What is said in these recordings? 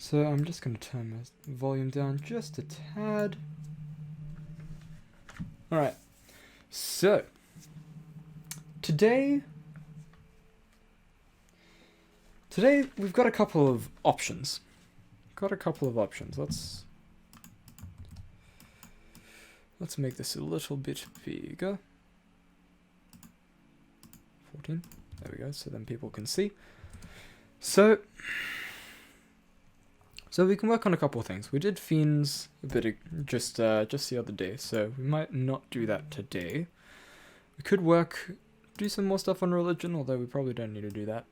So I'm just going to turn my volume down just a tad. Alright, so today we've got a couple of options. Let's make this a little bit bigger. 14. There we go, so then people can see. So we can work on a couple of things. We did Fiends a bit just the other day, so we might not do that today. We could do some more stuff on religion, although we probably don't need to do that.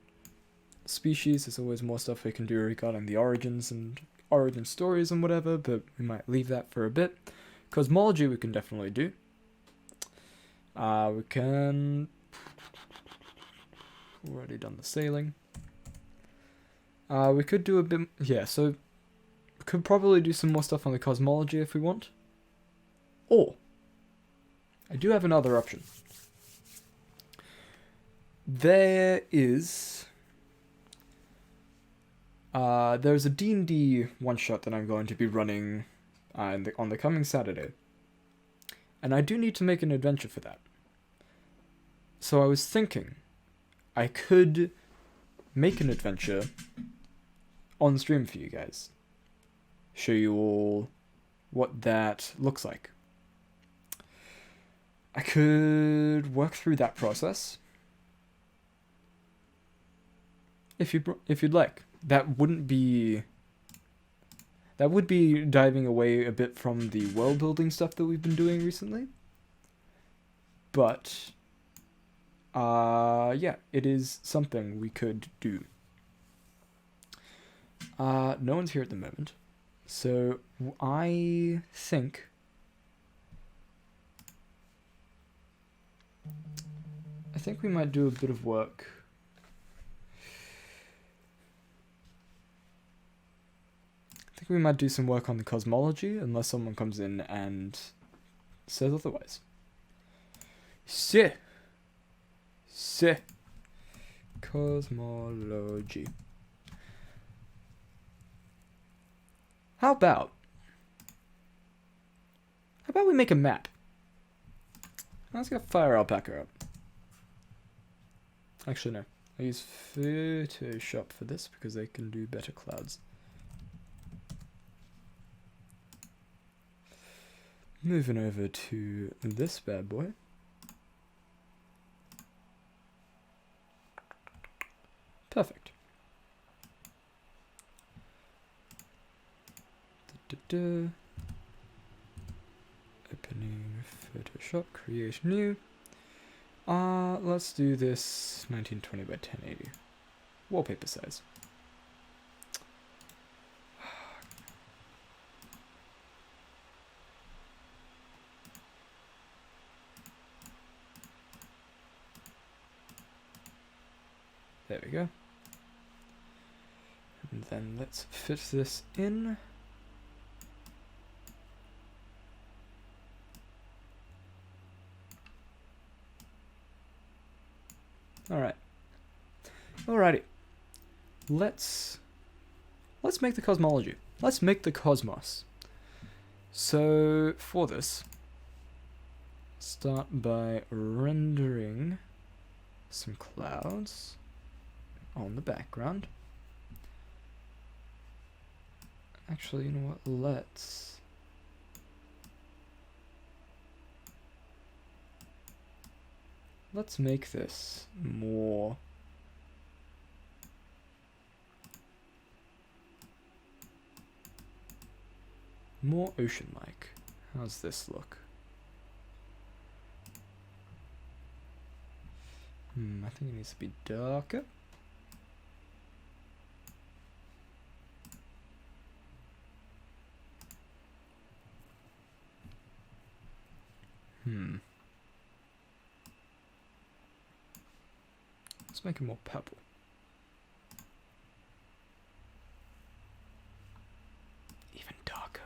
Species, there's always more stuff we can do regarding the origins and origin stories and whatever, but we might leave that for a bit. Cosmology we can definitely do. We can... Already done the sailing. We could do a bit... Yeah, so... We could probably do some more stuff on the cosmology if we want. Or... I do have another option. There is... there's a D&D one-shot that I'm going to be running on the coming Saturday. And I do need to make an adventure for that. So I was thinking... I could make an adventure on stream for you guys. Show you all what that looks like. I could work through that process. If you'd like. That would be diving away a bit from the world building stuff that we've been doing recently. But yeah, it is something we could do. No one's here at the moment, so I think we might do a bit of work. I think we might do some work on the cosmology, unless someone comes in and says otherwise. Cosmology. How about we make a map? Let's get Fire Alpaca up. Actually, no. I use Photoshop for this because they can do better clouds. Moving over to this bad boy. Perfect. Opening Photoshop, create new. Let's do this 1920 by 1080. Wallpaper size. There we go. And then let's fit this in. Alright. Alrighty. Let's make the cosmology. Let's make the cosmos. So for this, start by rendering some clouds on the background. Actually, you know what? Let's make this more ocean-like. How's this look? I think it needs to be darker. Let's make it more purple. Even darker.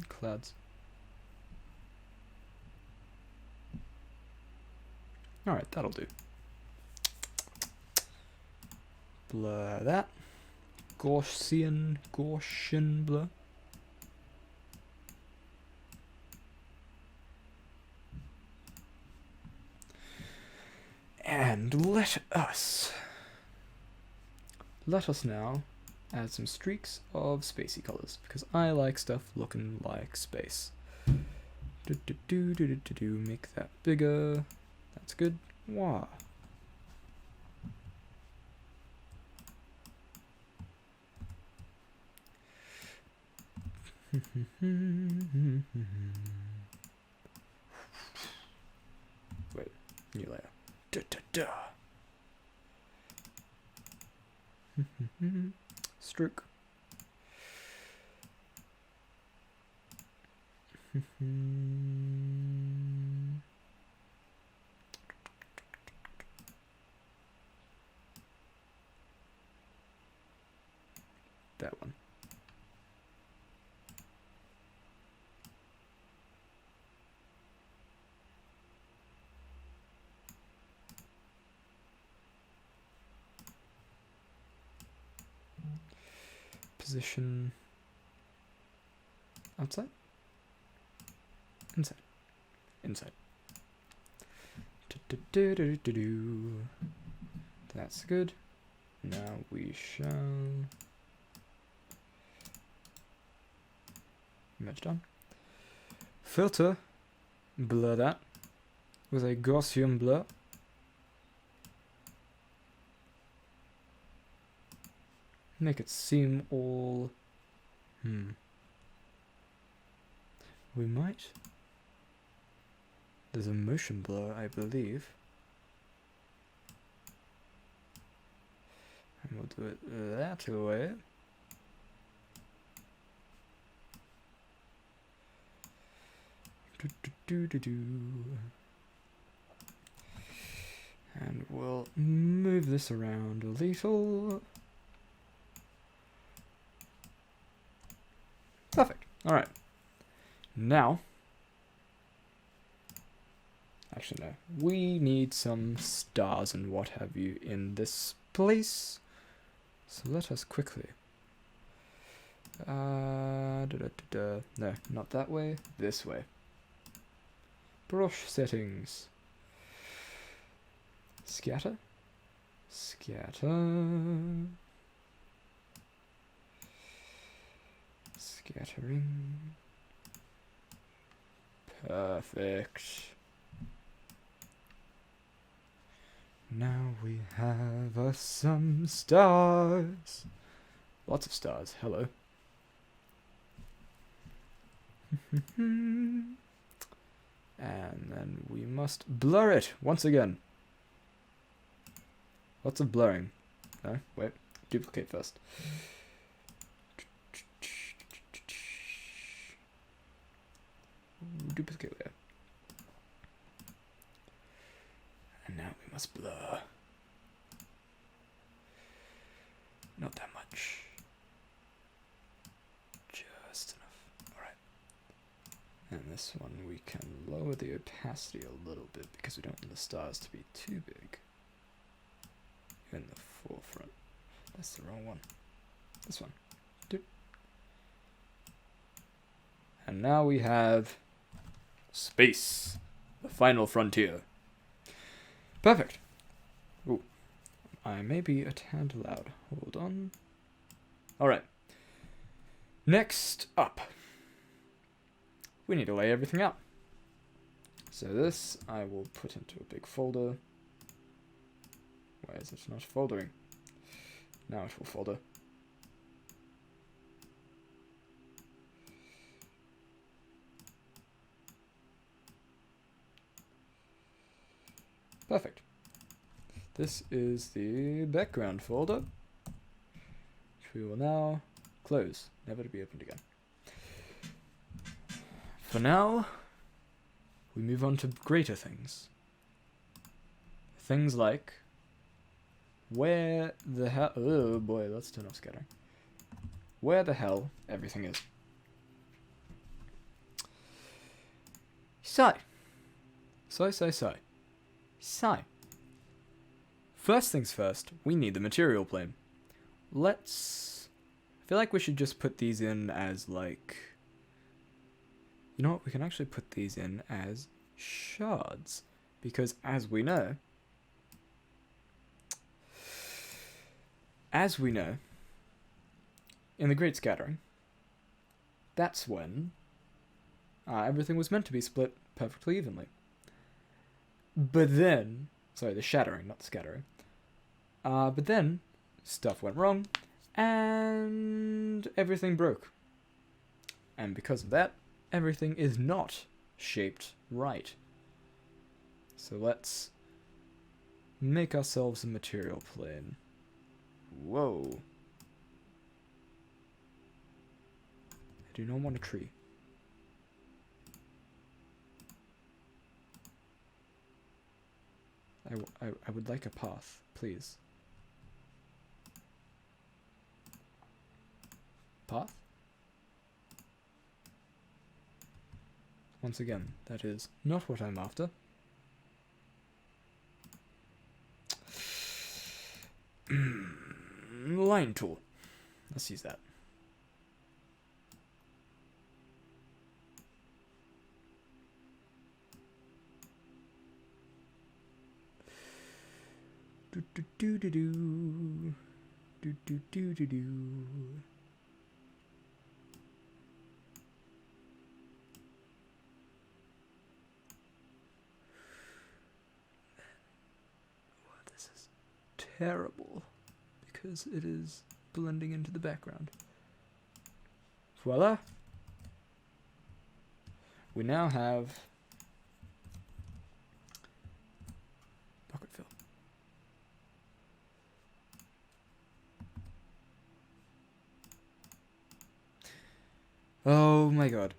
Clouds. Alright, that'll do. Blur that. Gaussian blur. And let us now add some streaks of spacey colors, because I like stuff looking like space. Make that bigger. That's good. Wow. Wait, new layer. Stroke. That one. Position outside, inside, inside. That's good. Now we shall image done. Filter, blur that with a Gaussian blur. Make it seem all... We might... There's a motion blur, I believe. And we'll do it that way. And we'll move this around a little. Perfect. Alright. Now, actually no, we need some stars and what have you in this place. So let us quickly. No, not that way, this way. Brush settings. Scatter. Scatter. Scattering. Perfect. Now we have us some stars. Lots of stars. Hello. And then we must blur it once again. Lots of blurring. No, wait. Duplicate first. Duplicate layer. And now we must blur. Not that much. Just enough. Alright. And this one we can lower the opacity a little bit because we don't want the stars to be too big. In the forefront. That's the wrong one. This one. Doop. And now we have space. The final frontier. Perfect. Ooh. I may be a tad loud. Hold on. Alright. Next up. We need to lay everything out. So this I will put into a big folder. Why is it not foldering? Now it will folder. Perfect. This is the background folder, which we will now close, never to be opened again. For now, we move on to greater things. Things like where the hell... Oh boy, let's turn off scattering. Where the hell everything is. So. So, first things first, we need the material plane. I feel like we should just put these in as like... You know what, we can actually put these in as shards. Because as we know, in the Great Scattering, that's when everything was meant to be split perfectly evenly. But then, sorry, the shattering, not the scattering. But then, stuff went wrong, and everything broke. And because of that, everything is not shaped right. So let's make ourselves a material plane. Whoa. I do not want a tree. I would like a path, please. Path? Once again, that is not what I'm after. Line tool. Let's use that. Do do do do do do do do do do. This is terrible because it is blending into the background. Voila! We now have bucket fill. Oh my god.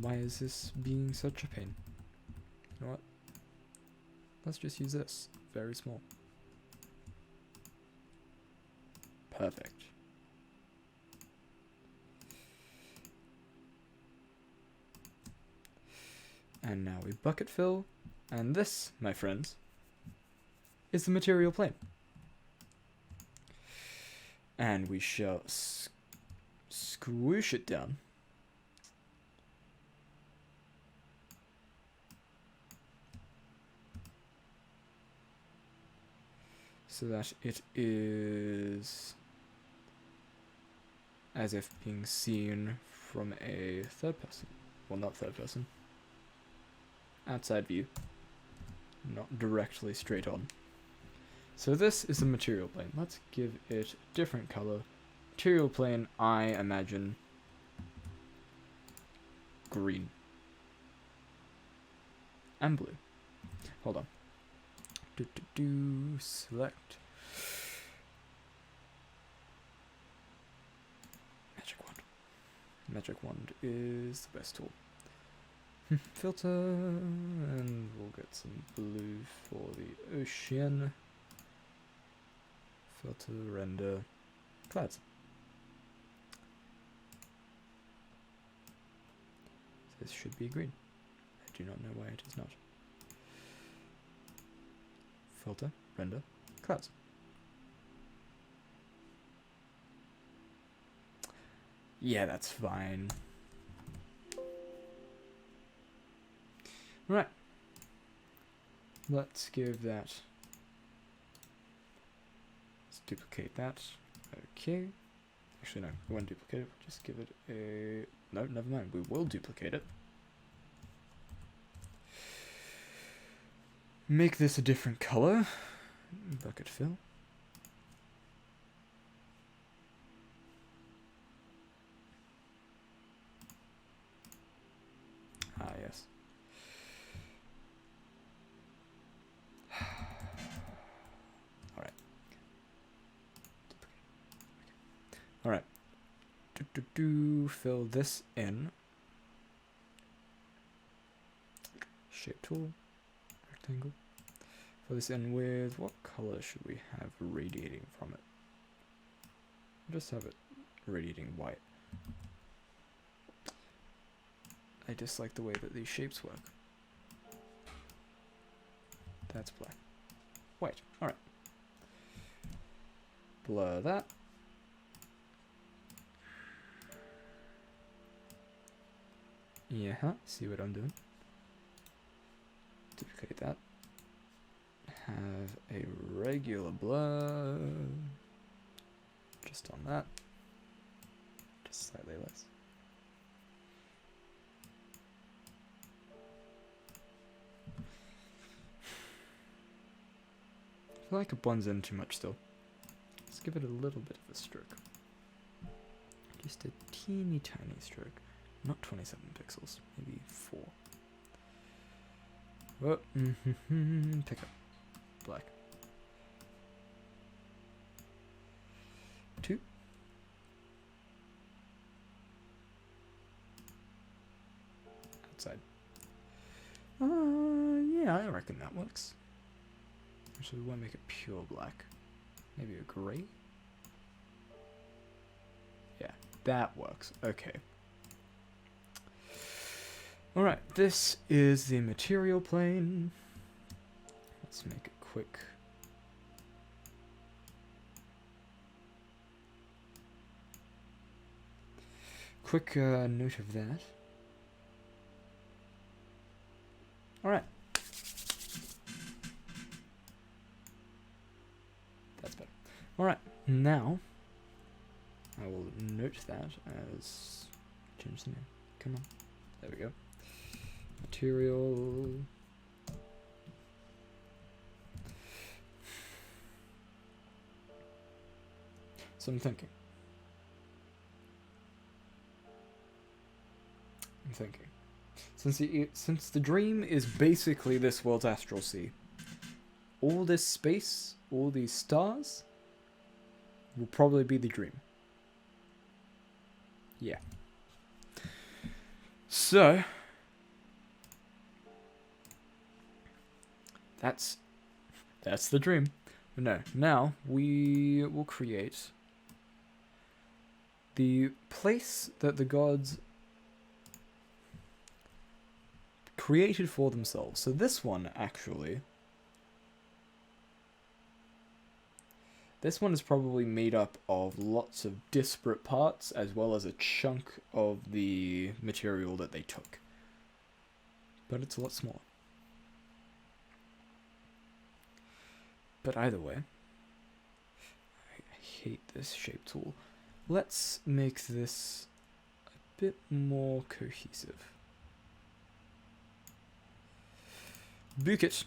Why is this being such a pain? You know what? Let's just use this. Very small. Perfect. And now we bucket fill. And this, my friends, is the material plane. And we shall squish it down. So that it is as if being seen from a third person. Well, not third person. Outside view. Not directly straight on. So this is the material plane. Let's give it a different color. Material plane, I imagine green. And blue. Hold on. Select. Magic wand. Magic wand is the best tool. Filter, and we'll get some blue for the ocean. Filter, render, clouds. This should be green. I do not know why it is not. Filter, render, clouds. Yeah, that's fine. Right. Let's give that. Let's duplicate that. Okay. Actually, no, we won't duplicate it. We'll just give it a. No, never mind. We will duplicate it. Make this a different color. Bucket fill. Ah, yes. Alright. Alright. Fill this in. Shape tool. Rectangle. Fill this in with, what color should we have radiating from it? Just have it radiating white. I dislike the way that these shapes work. That's black. White. Alright. Blur that. Yeah, see what I'm doing. Duplicate that. Have a regular blur. Just on that. Just slightly less. I feel like it blends in too much still. Let's give it a little bit of a stroke. Just a teeny tiny stroke. Not 27 pixels, maybe 4. Oh, pick up. Black. 2. Outside. Yeah, I reckon that works. Actually, we won't make it pure black. Maybe a grey? Yeah, that works. Okay. Alright, this is the material plane. Let's make it quick. Quick note of that. Alright. That's better. Alright, now I will note that as... change the name. Come on. There we go. Material. So I'm thinking. Since the dream is basically this world's astral sea, all this space, all these stars, will probably be the dream. Yeah. So that's the dream. No, now we will create the place that the gods created for themselves. So this one, actually, this one is probably made up of lots of disparate parts, as well as a chunk of the material that they took. But it's a lot smaller. But either way, I hate this shape tool. Let's make this a bit more cohesive. Book it.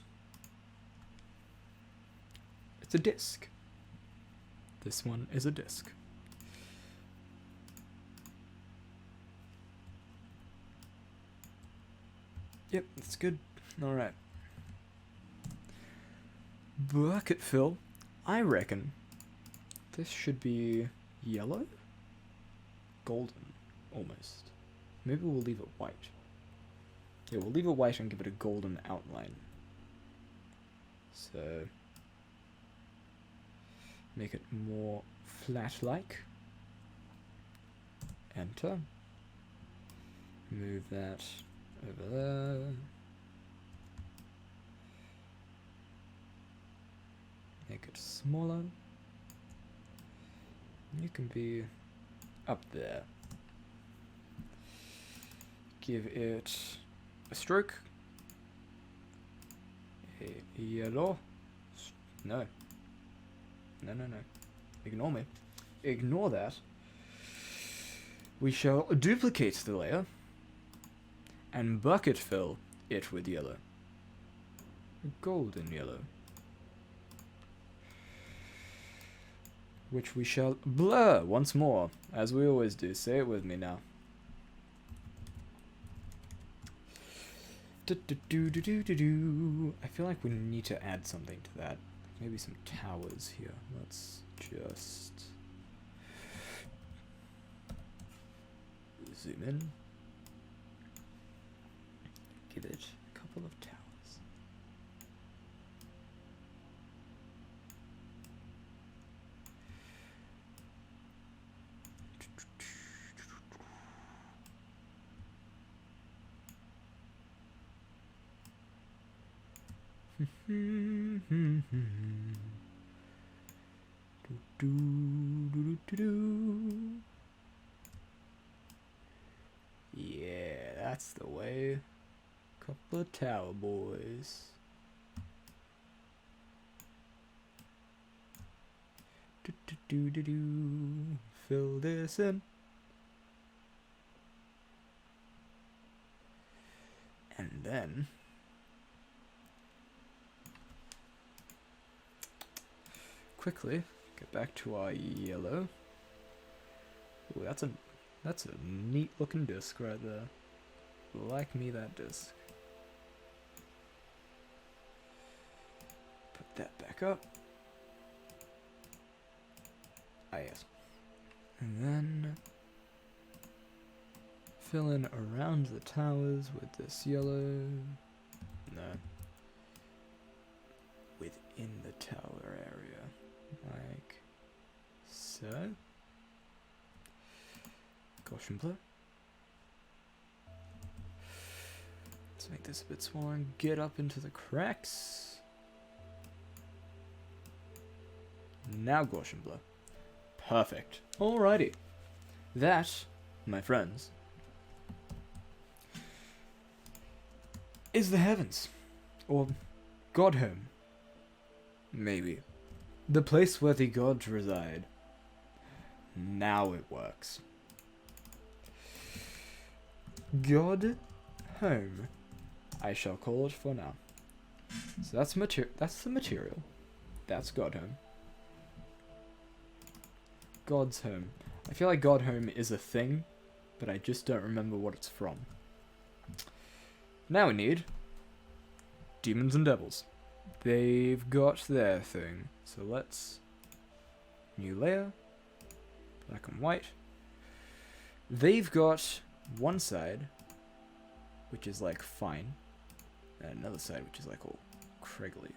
It's a disc. This one is a disc. Yep, that's good. Alright. Bucket fill. I reckon this should be yellow? Golden, almost. Maybe we'll leave it white. Yeah, we'll leave it white and give it a golden outline. So, make it more flat-like. Enter. Move that over there. Make it smaller. You can be up there. Give it a stroke. A yellow. No. No. Ignore me. Ignore that. We shall duplicate the layer and bucket fill it with yellow. Golden yellow. Which we shall blur once more, as we always do. Say it with me now. I feel like we need to add something to that. Maybe some towers here. Let's just zoom in. Give it a couple of towers. Yeah, that's the way. Couple of tower boys. Fill this in. And then quickly get back to our yellow. Ooh, that's a neat looking disc right there. Like me that disc. Put that back up. Ah, yes. And then fill in around the towers with this yellow. No. Within the tower area. Like so. Gaussian blur. Let's make this a bit smaller and get up into the cracks. Now Gaussian blur. Perfect. Alrighty. That, my friends, is the heavens. Or Godhome. Maybe. The place where the gods reside. Now it works. God home, I shall call it for now. So that's the material. That's God home. God's home. I feel like God home is a thing, but I just don't remember what it's from. Now we need demons and devils. They've got their thing. So let's new layer, black and white. They've got one side, which is like fine, and another side, which is like all craggly.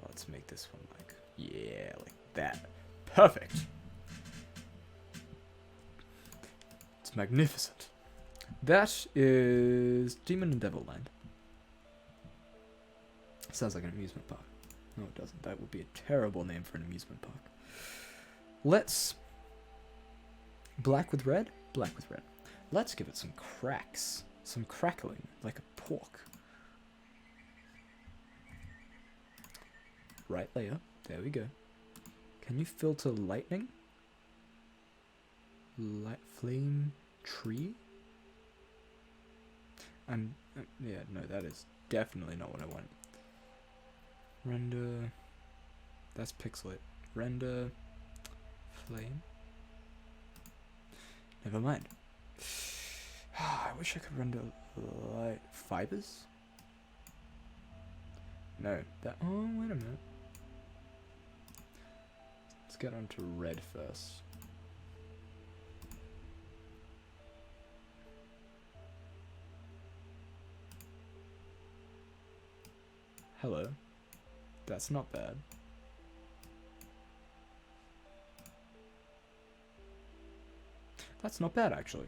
Let's make this one like, yeah, like that. Perfect. It's magnificent. That is Demon and Devil Land. Sounds like an amusement park. No, it doesn't. That would be a terrible name for an amusement park. Let's... Black with red? Black with red. Let's give it some cracks. Some crackling, like a pork. Right layer. There we go. Can you filter lightning? Light flame tree? And yeah, no, that is definitely not what I want. Render. That's pixelate. Render flame. Never mind. I wish I could render light fibers. No, that. Oh, wait a minute. Let's get onto red first. Hello. That's not bad. That's not bad, actually.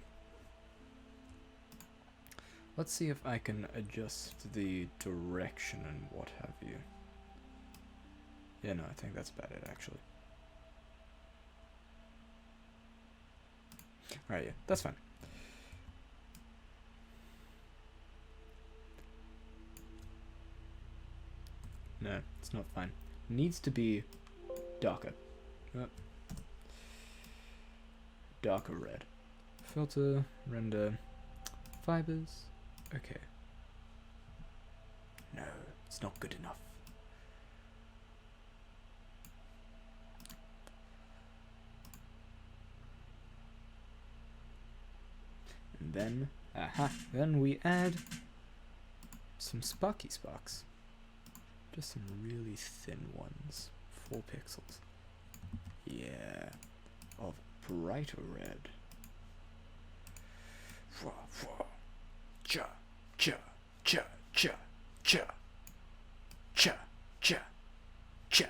Let's see if I can adjust the direction and what have you. Yeah, no, I think that's about it, actually. Alright, yeah, that's fine. No, it's not fine. Needs to be darker. Oh. Darker red. Filter, render, fibers. Okay. No, it's not good enough. And then, then we add some sparky sparks. Just some really thin ones. 4 pixels. Yeah. Of brighter red. Cha, cha, cha, cha, cha, cha, cha, cha,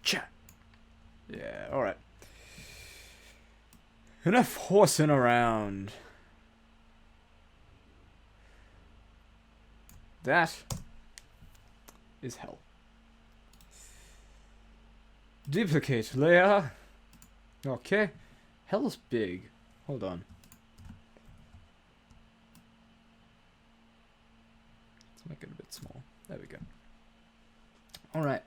cha. Yeah, alright. Enough horsing around. That is hell. Duplicate layer. Okay. Hell's big. Hold on. Let's make it a bit small. There we go. Alright.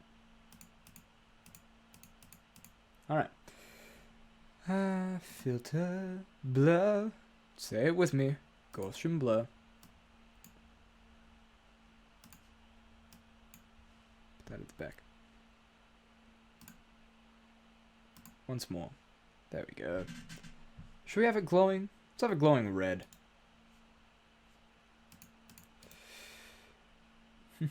Alright. Filter. Blur. Say it with me. Gaussian blur. Put that at the back. Once more. There we go. Should we have it glowing? Let's have it glowing red. Make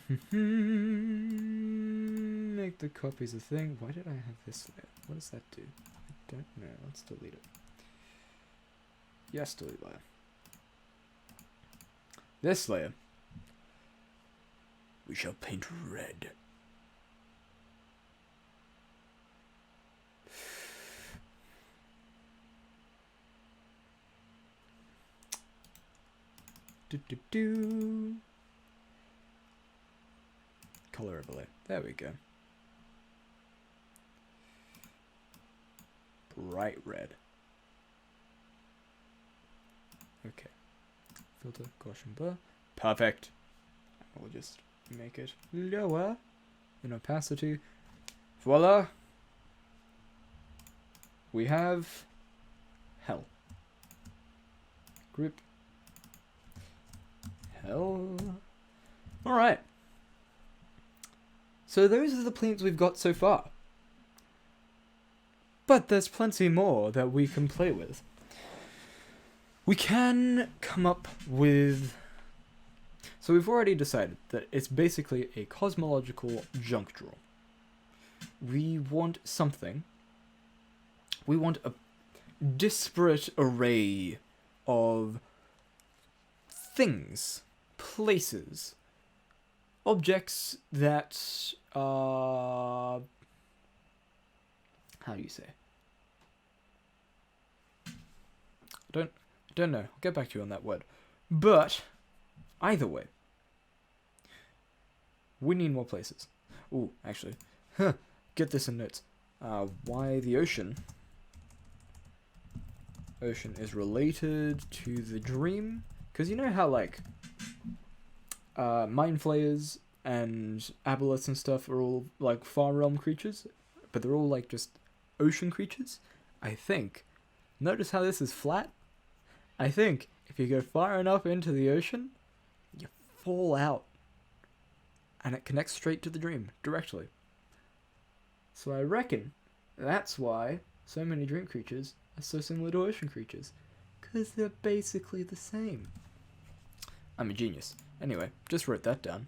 the copies a thing. Why did I have this layer? What does that do? I don't know. Let's delete it. Yes, delete layer. This layer we shall paint red. Color overlay. There we go. Bright red. Okay. Filter, Gaussian blur. Perfect. We'll just make it lower in opacity. Voila. We have hell. Group. Hell. Alright. So those are the planes we've got so far. But there's plenty more that we can play with. We can come up with... So we've already decided that it's basically a cosmological junk drawer. We want something. We want a disparate array of things, places, objects that are... How do you say? I don't know. I'll get back to you on that word. But either way, we need more places. Ooh, actually, get this in notes. Why the ocean? Ocean is related to the dream, because you know how like mind flayers and aboleths and stuff are all like far realm creatures, but they're all like just ocean creatures. I think. Notice how this is flat? I think if you go far enough into the ocean, you fall out. And it connects straight to the dream, directly. So I reckon that's why so many dream creatures are so similar to ocean creatures. Because they're basically the same. I'm a genius. Anyway, just wrote that down.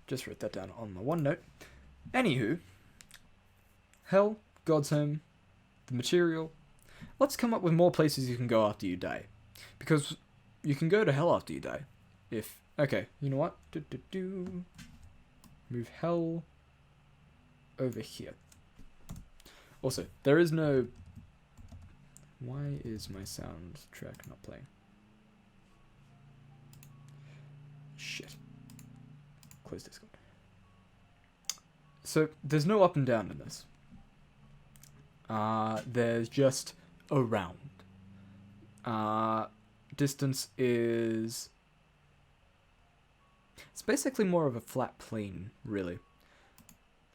Just wrote that down on my OneNote. Anywho, hell, God's home, the material. Let's come up with more places you can go after you die. Because you can go to hell after you die. If... Okay, you know what? Move hell over here. Also, there is no... Why is my sound track not playing? Shit. Close Discord. So, there's no up and down in this. There's just around. Distance is... It's basically more of a flat plane, really.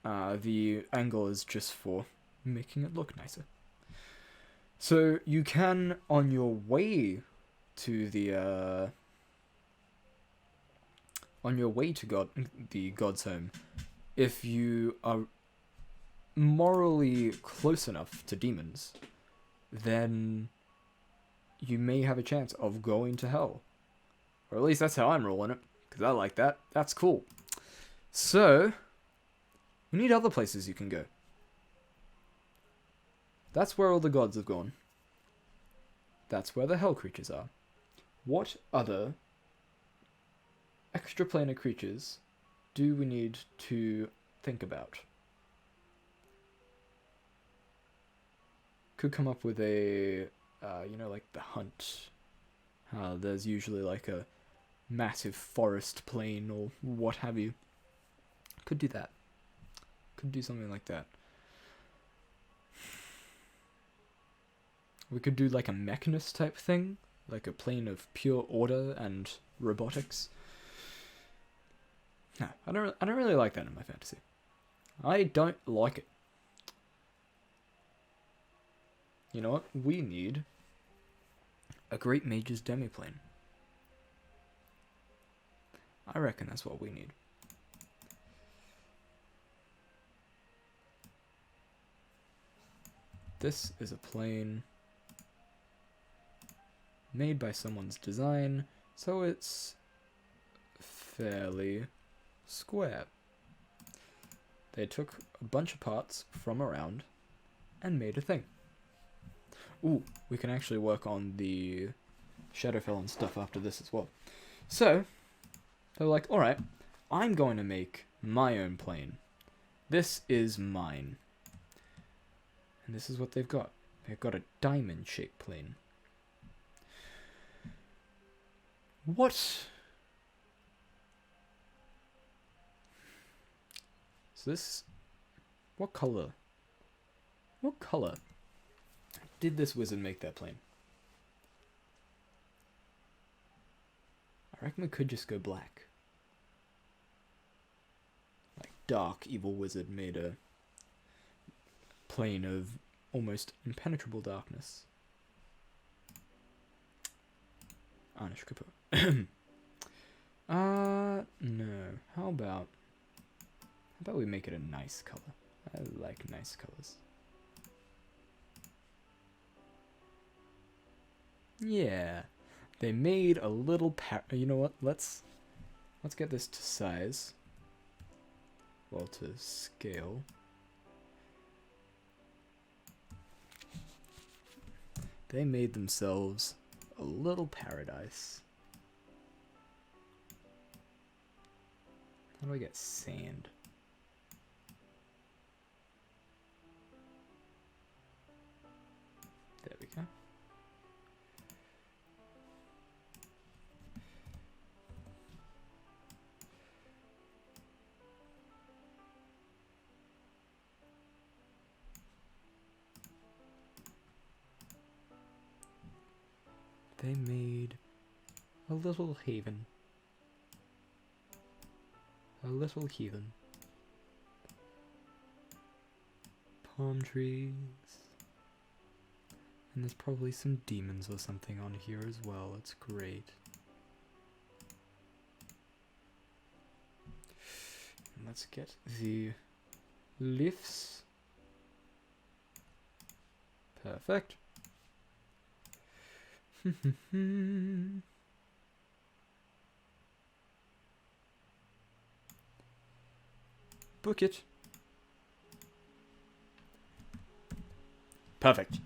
The angle is just for making it look nicer. So you can, on your way to the God's home, if you are morally close enough to demons, then you may have a chance of going to hell. Or at least that's how I'm rolling it, because I like that. That's cool. So, we need other places you can go. That's where all the gods have gone. That's where the hell creatures are. What other extraplanar creatures do we need to think about? could come up with a, like the hunt. There's usually like a massive forest plain or what have you. Could do that. Could do something like that. We could do like a mechanist type thing, like a plane of pure order and robotics. No, I don't really like that in my fantasy. I don't like it. You know what? We need a Great Mage's demiplane. I reckon that's what we need. This is a plane made by someone's design, so it's fairly square. They took a bunch of parts from around and made a thing. Ooh, we can actually work on the Shadowfell and stuff after this as well. So, they're like, alright, I'm going to make my own plane. This is mine. And this is what they've got. They've got a diamond-shaped plane. What? So this... What color? What color did this wizard make that plane? I reckon we could just go black. Like, dark evil wizard made a plane of almost impenetrable darkness. Anish Kapoor. No. How about we make it a nice color? I like nice colors. Yeah. They made a little you know what? Let's get this to size. Well, to scale. They made themselves a little paradise. How do I get sand? There we go. They made a little haven. A little heathen. Palm trees. And there's probably some demons or something on here as well. It's great. And let's get the lifts. Perfect. Book it. Perfect.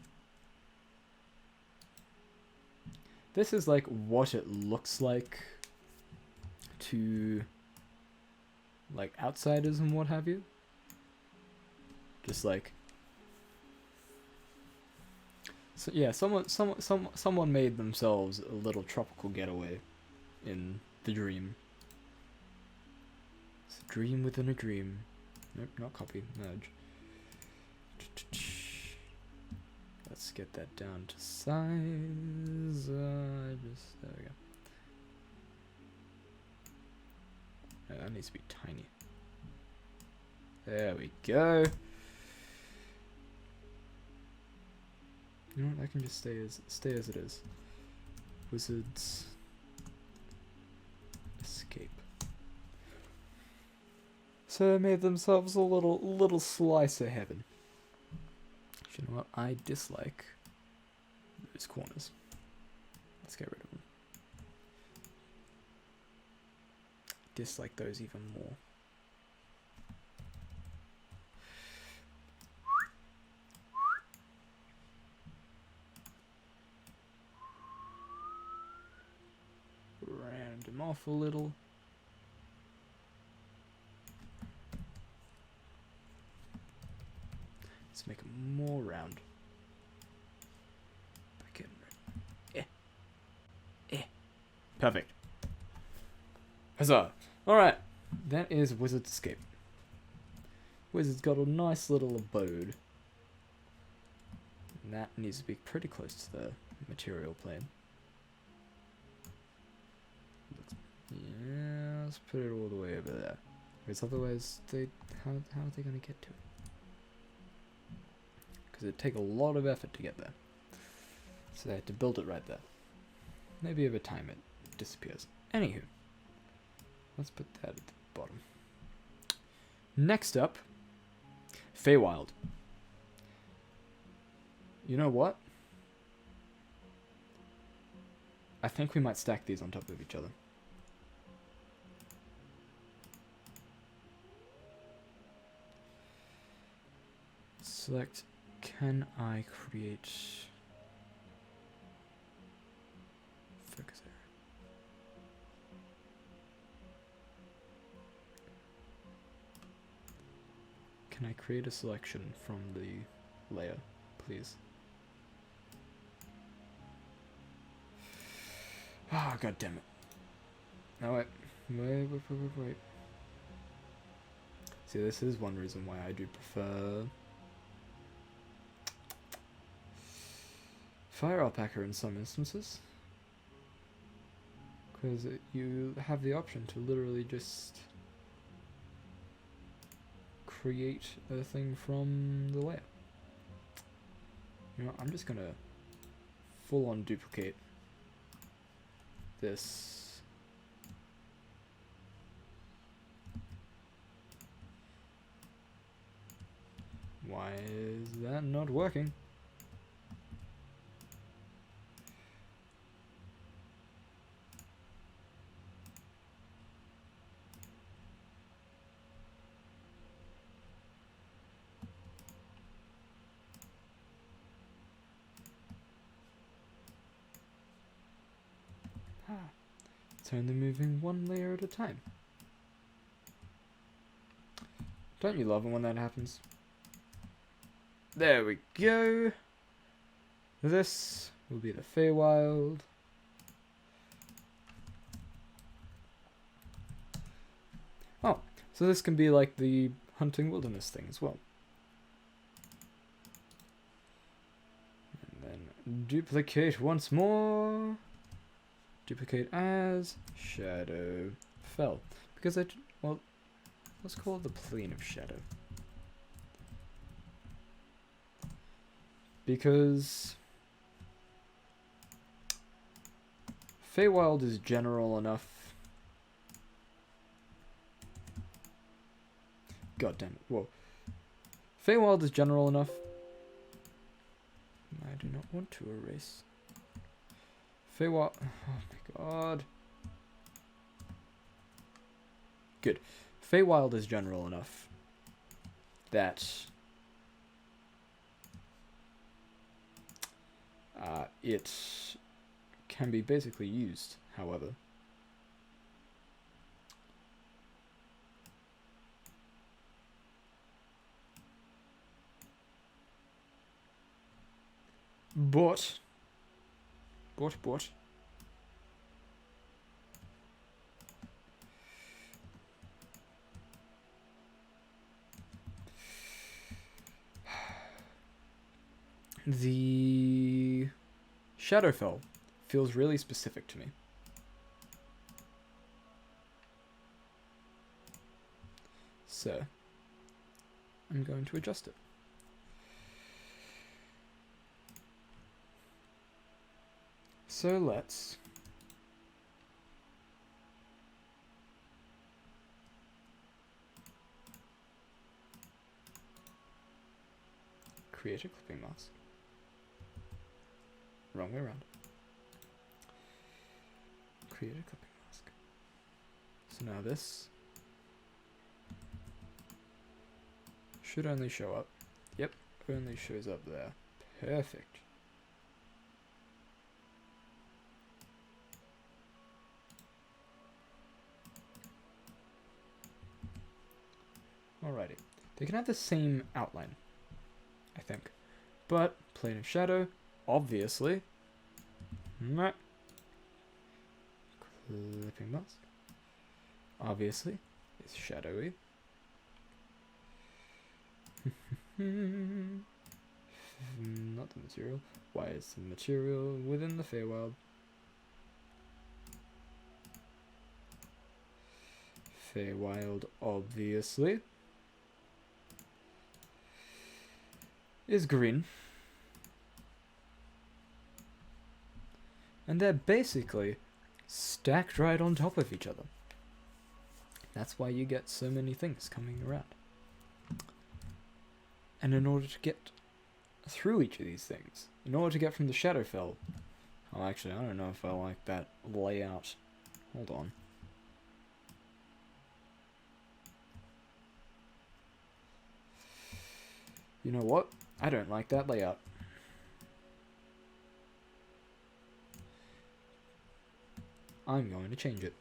This is like what it looks like to like outsiders and what have you. Just like so yeah, someone made themselves a little tropical getaway in the dream. It's a dream within a dream. Nope, not copy, merge. Let's get that down to size. There we go. Oh, that needs to be tiny. There we go. You know what? I can just stay as it is. Wizards. Escape. So they made themselves a little slice of heaven. You know what? I dislike those corners. Let's get rid of them. Dislike those even more. Round them off a little. Let's make them more round. Perfect. Huzzah. Alright. That is Wizard's Escape. Wizard's got a nice little abode. And that needs to be pretty close to the material plane. Yeah, let's put it all the way over there. Because otherwise, how are they going to get to it? Because it'd take a lot of effort to get there. So they had to build it right there. Maybe over time it disappears. Anywho, let's put that at the bottom. Next up, Feywild. You know what? I think we might stack these on top of each other. Select, can I create focus area? Can I create a selection from the layer, please? Ah, god damn it. No, wait. See, this is one reason why I do prefer Fire Alpaca in some instances. Because you have the option to literally just create a thing from the layer. You know, I'm just gonna full on duplicate this. Why is that not working? It's only moving one layer at a time. Don't you love it when that happens? There we go. This will be the Feywild. Oh, so this can be like the hunting wilderness thing as well. And then duplicate once more. Duplicate as Shadow Fell. Because well, let's call it the plane of shadow. Because Feywild is general enough. God damn it. Whoa. Feywild is general enough. I do not want to erase. Feywild. Oh my god. Good. Feywild is general enough that it can be basically used, however. But the Shadowfell feels really specific to me. So I'm going to adjust it. So let's create a clipping mask. Wrong way around. Create a clipping mask. So now this should only show up. Yep, only shows up there. Perfect. Alrighty. They can have the same outline, I think. But, plane of shadow, obviously. Flipping mask. Obviously, it's shadowy. Not the material. Why is the material within the Feywild? Feywild, obviously, is green. And they're basically stacked right on top of each other. That's why you get so many things coming around. And in order to get through each of these things, in order to get from the Shadowfell... Oh, actually, I don't know if I like that layout. Hold on. You know what? I don't like that layout. I'm going to change it.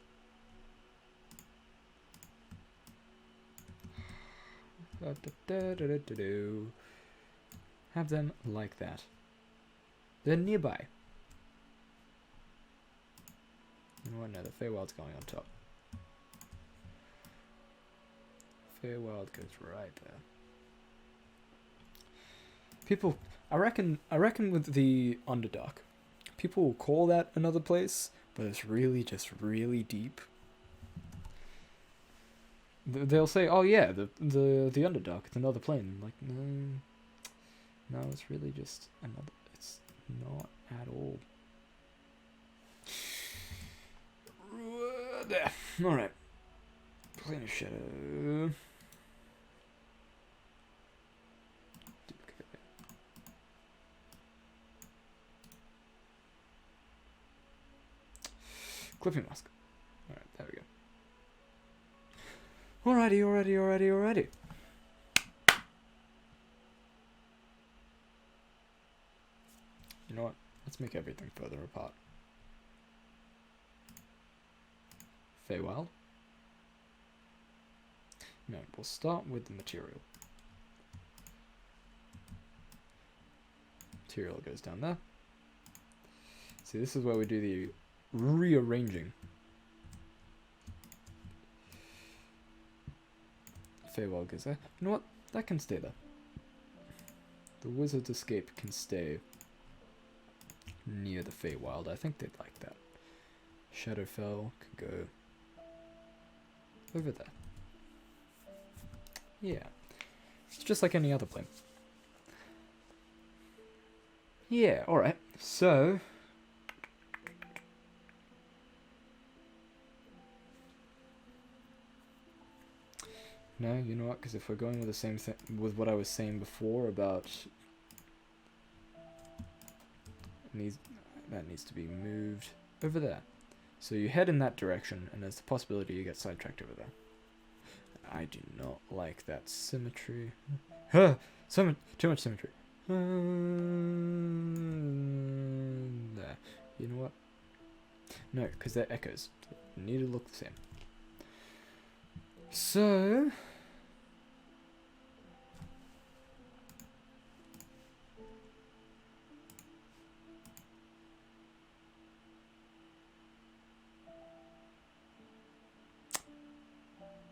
Have them like that. They're nearby. You know what? No, the Feywild's going on top. Feywild goes right there. People, I reckon with the Underdark, people will call that another place, but it's really just really deep. They'll say, "Oh yeah, the Underdark, it's another plane." Like, no, it's really just another. It's not at all. There. All right. Plane of shadow. Clipping mask. Alright, there we go. Alrighty. You know what? Let's make everything further apart. Feywild. No, we'll start with the material. Material goes down there. See, this is where we do the rearranging. Feywild goes there. You know what? That can stay there. The Wizard's Escape can stay near the Feywild. I think they'd like that. Shadowfell can go over there. Yeah. It's just like any other plane. Yeah, alright. So... No, you know what? Because if we're going with the same thing, with what I was saying before about that needs to be moved over there. So you head in that direction, and there's the possibility you get sidetracked over there. I do not like that symmetry. Huh! Too much symmetry. There. You know what? No, because they're echoes. They need to look the same. So...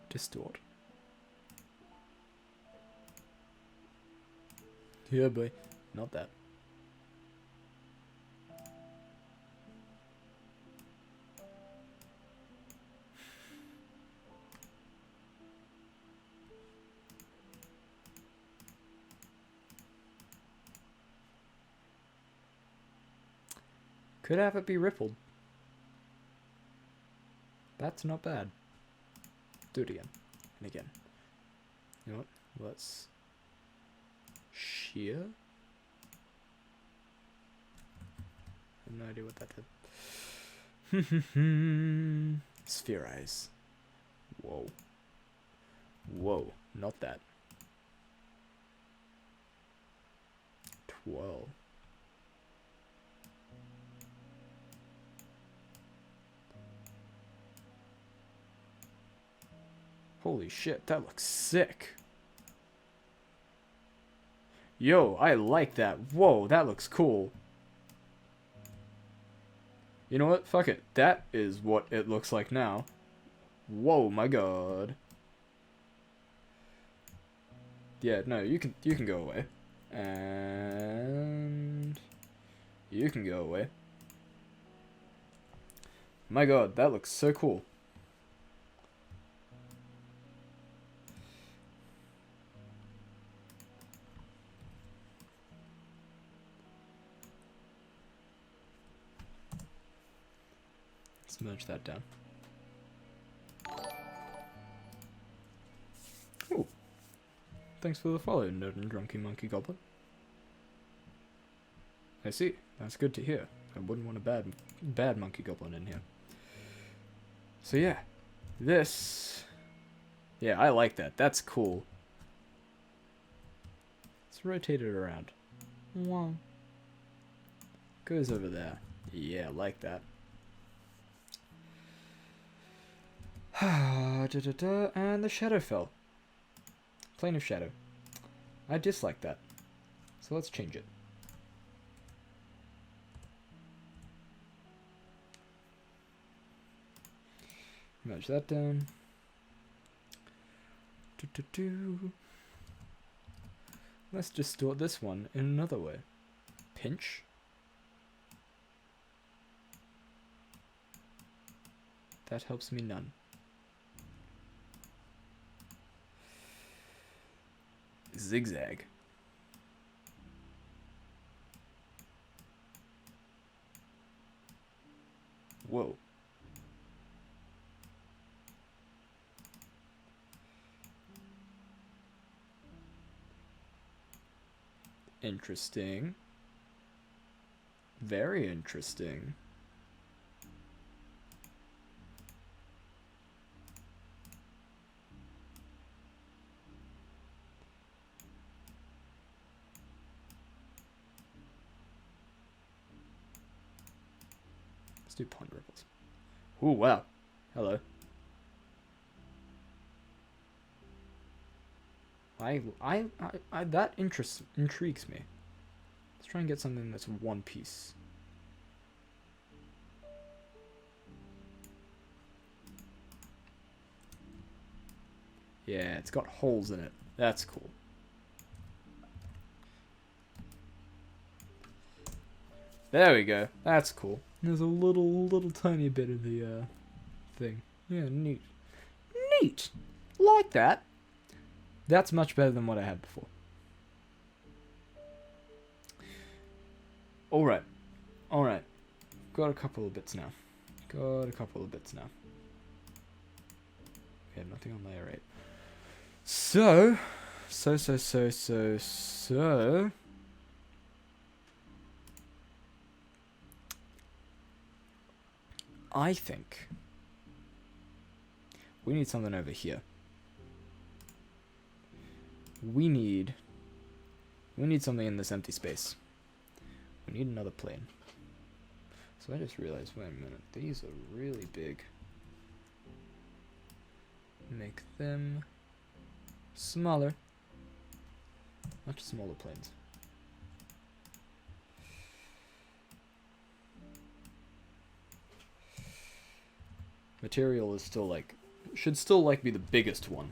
distort. Yeah, boy. Not that. Could have it be rippled. That's not bad. Do it again. And again. You know what? Let's... shear? I have no idea what that did. Spherize. Whoa. Whoa. Not that. 12. Holy shit, that looks sick. Yo, I like that. Whoa, that looks cool. You know what? Fuck it. That is what it looks like now. Whoa, my god. Yeah, no, you can go away. And you can go away. My god, that looks so cool. Let's merge that down. Ooh. Thanks for the follow, Nerd and Drunky Monkey Goblin. I see. That's good to hear. I wouldn't want a bad Monkey Goblin in here. So yeah. This... Yeah, I like that. That's cool. Let's rotate it around. Wow. Goes over there. Yeah, like that. And the shadow fell. Plane of shadow. I dislike that. So let's change it. Merge that down. Let's distort this one in another way. Pinch. That helps me none. Zigzag. Whoa. Interesting. Very interesting. Let's do pond ripples. Ooh, wow. Hello. That intrigues me. Let's try and get something that's one piece. Yeah, it's got holes in it. That's cool. There we go. That's cool. There's a little tiny bit of the thing. Yeah, neat. Neat. Like that. That's much better than what I had before. Alright. Alright. Got a couple of bits now. We have nothing on layer 8. So. I think we need something over here. We need something in this empty space. We need another plane. So I just realized, wait a minute, these are really big. Make them smaller. Much smaller planes. Material is still like, should still like be the biggest one.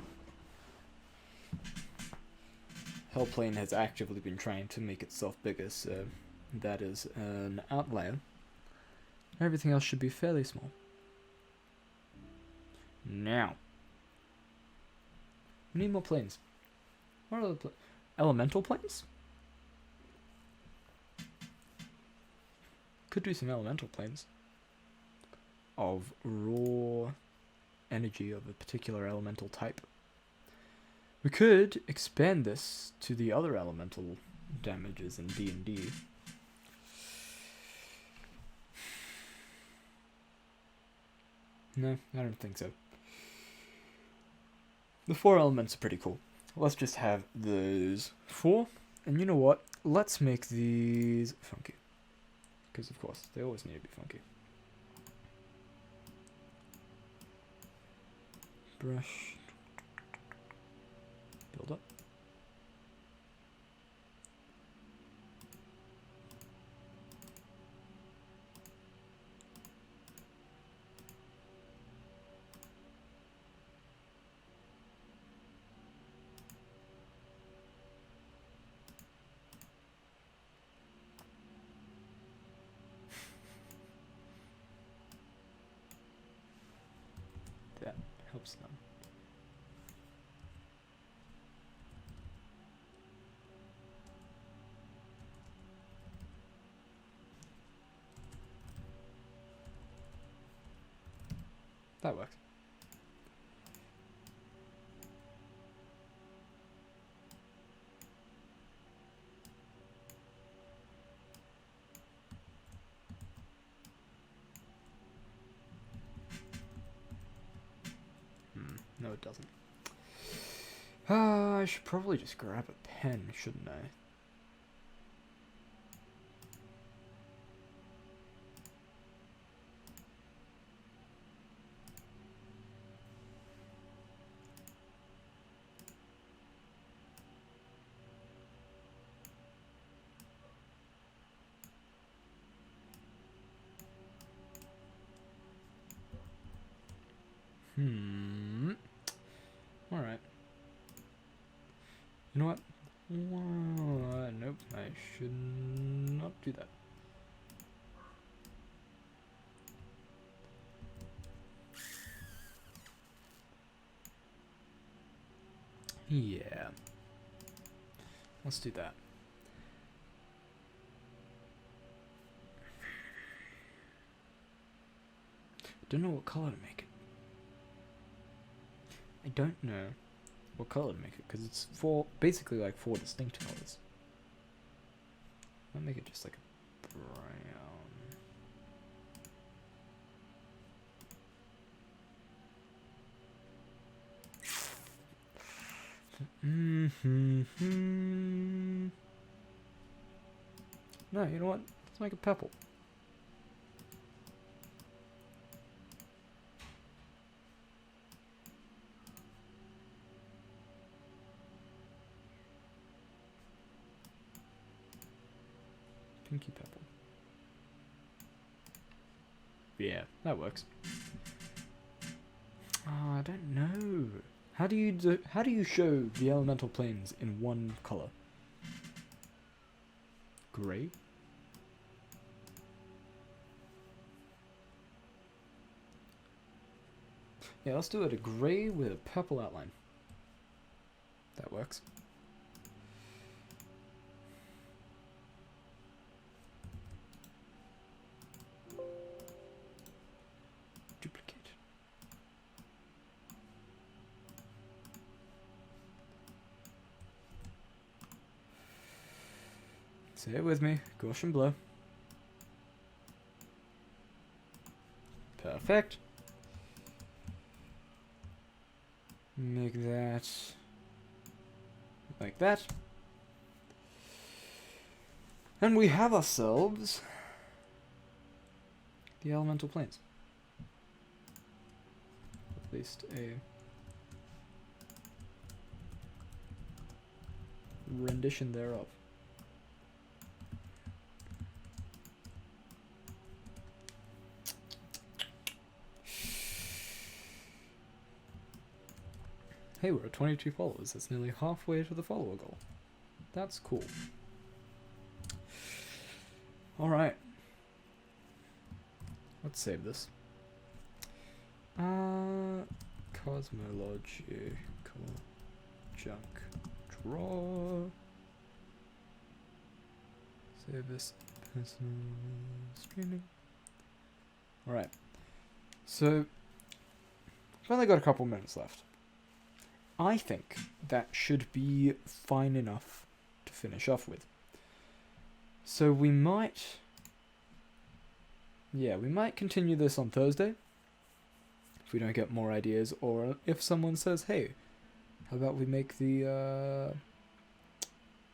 Hellplane has actively been trying to make itself bigger, so that is an outlier. Everything else should be fairly small. Now, we need more planes. What are the elemental planes? Could do some elemental planes of raw energy of a particular elemental type. We could expand this to the other elemental damages in D&D. No, I don't think so. The 4 elements are pretty cool. Let's just have those 4. And you know what? Let's make these funky. Because of course, they always need to be funky. Brush. Build up. almost done. That works. No, it doesn't. I should probably just grab a pen, shouldn't I? Alright. You know what? Nope, I should not do that. Yeah. Let's do that. I don't know what color to make it. I don't know what color to make it, because it's basically like 4 distinct colors. I'll make it just like a brown. No, you know what? Let's make it purple. Pinky purple. Yeah, that works. Oh, I don't know. How do you show the elemental planes in one color? Gray? Yeah, let's do it a gray with a purple outline. That works. Duplicate. Say it with me. Gaussian blur. Perfect. Make that like that. And we have ourselves the elemental planes. At least a rendition thereof. Hey, we're at 22 followers. That's nearly halfway to the follower goal. That's cool. Alright. Let's save this. Cosmology. Junk. Draw. Save this. Personal streaming. Alright. So, I've only got a couple minutes left. I think that should be fine enough to finish off with. So we might continue this on Thursday if we don't get more ideas, or if someone says, hey, how about we make the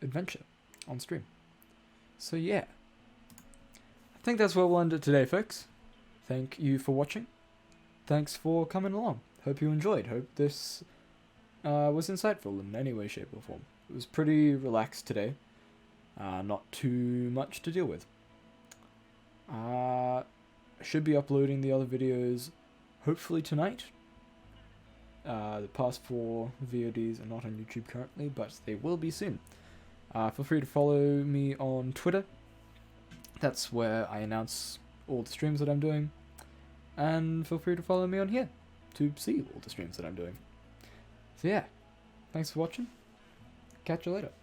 adventure on stream. So yeah, I think that's where we'll end it today, folks. Thank you for watching. Thanks for coming along. Hope you enjoyed. Hope this was insightful in any way, shape, or form. It was pretty relaxed today. Not too much to deal with. I should be uploading the other videos hopefully tonight. The past 4 VODs are not on YouTube currently, but they will be soon. Feel free to follow me on Twitter. That's where I announce all the streams that I'm doing. And feel free to follow me on here. to see all the streams that I'm doing. So yeah, thanks for watching. Catch you later.